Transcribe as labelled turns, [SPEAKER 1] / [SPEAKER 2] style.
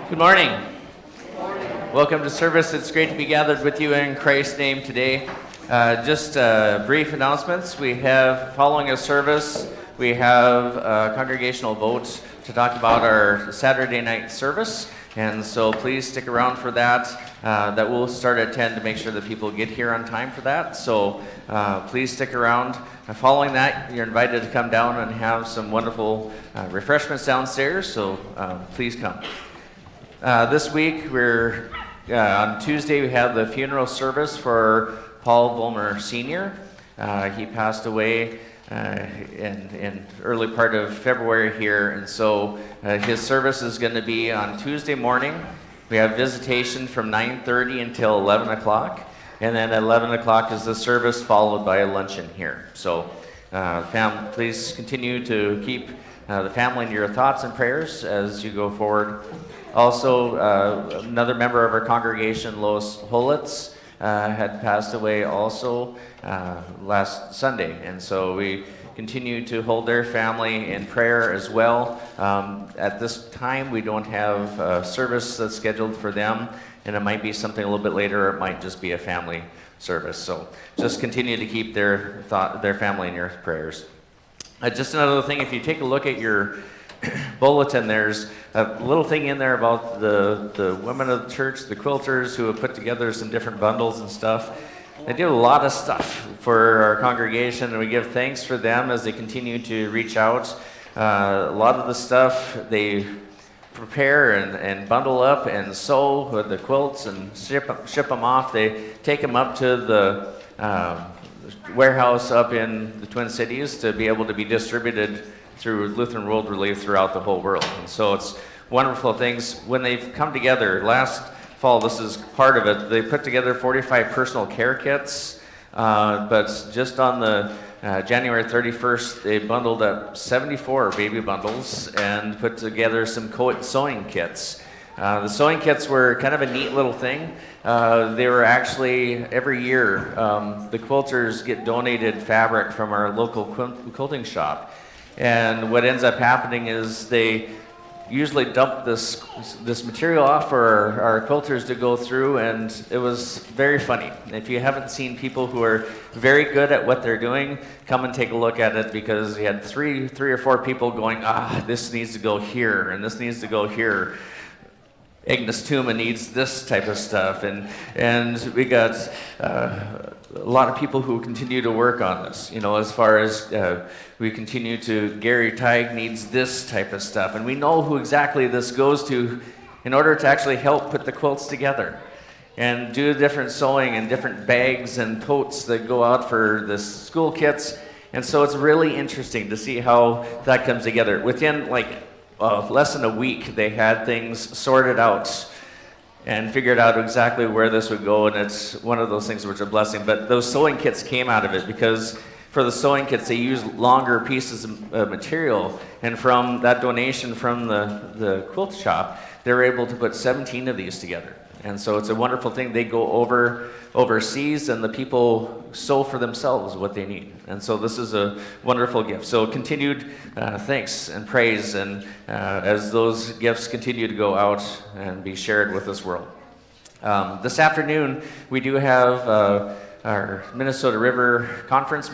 [SPEAKER 1] Good morning. Welcome to service. It's great to be gathered with you in Christ's name today. Just brief announcements. We have, following a service, we have a congregational vote to talk about our Saturday night service. And so please stick around for that. That will start at 10 to make sure that people get here on time for that. So please stick around. Following that, you're invited to come down and have some wonderful refreshments downstairs. So please come. This week, we're on Tuesday, we have the funeral service for Paul Volmer Sr. He passed away in early part of February here, and so his service is going to be on Tuesday morning. We have visitation from 9:30 until 11 o'clock, and then at 11 o'clock is the service followed by a luncheon here. So please continue to keep the family in your thoughts and prayers as you go forward. Also, another member of our congregation, Lois Holitz, had passed away also last Sunday, and so we continue to hold their family in prayer as well. At this time, we don't have a service that's scheduled for them, and it might be something a little bit later, or it might just be a family service. So just continue to keep their family in your prayers. Just another thing, if you take a look at your bulletin, there's a little thing in there about the women of the church, the quilters, who have put together some different bundles and stuff. They do a lot of stuff for our congregation, and we give thanks for them as they continue to reach out. A lot of the stuff they prepare and bundle up and sew with the quilts and ship them off. They take them up to the warehouse up in the Twin Cities to be able to be distributed through Lutheran World Relief throughout the whole world. And so it's wonderful things. When they've come together, last fall, this is part of it, they put together 45 personal care kits, but just on the January 31st, they bundled up 74 baby bundles and put together some sewing kits. The sewing kits were kind of a neat little thing. They were actually, every year, the quilters get donated fabric from our local quilting shop. And what ends up happening is they usually dump this material off for our quilters to go through, and it was very funny. If you haven't seen people who are very good at what they're doing, come and take a look at it, because we had three or four people going, this needs to go here, and this needs to go here. Agnes Tuma needs this type of stuff, and we got a lot of people who continue to work on this, as far as we continue to, Gary Teig needs this type of stuff, and we know who exactly this goes to in order to actually help put the quilts together and do different sewing and different bags and totes that go out for the school kits. And so it's really interesting to see how that comes together. Within less than a week, they had things sorted out and figured out exactly where this would go, and it's one of those things which are a blessing. But those sewing kits came out of it because for the sewing kits, they use longer pieces of material, and from that donation from the quilt shop, they were able to put 17 of these together. And so it's a wonderful thing. They go overseas, and the people sew for themselves what they need. And so this is a wonderful gift. So continued thanks and praise, and as those gifts continue to go out and be shared with this world. This afternoon, we do have our Minnesota River Conference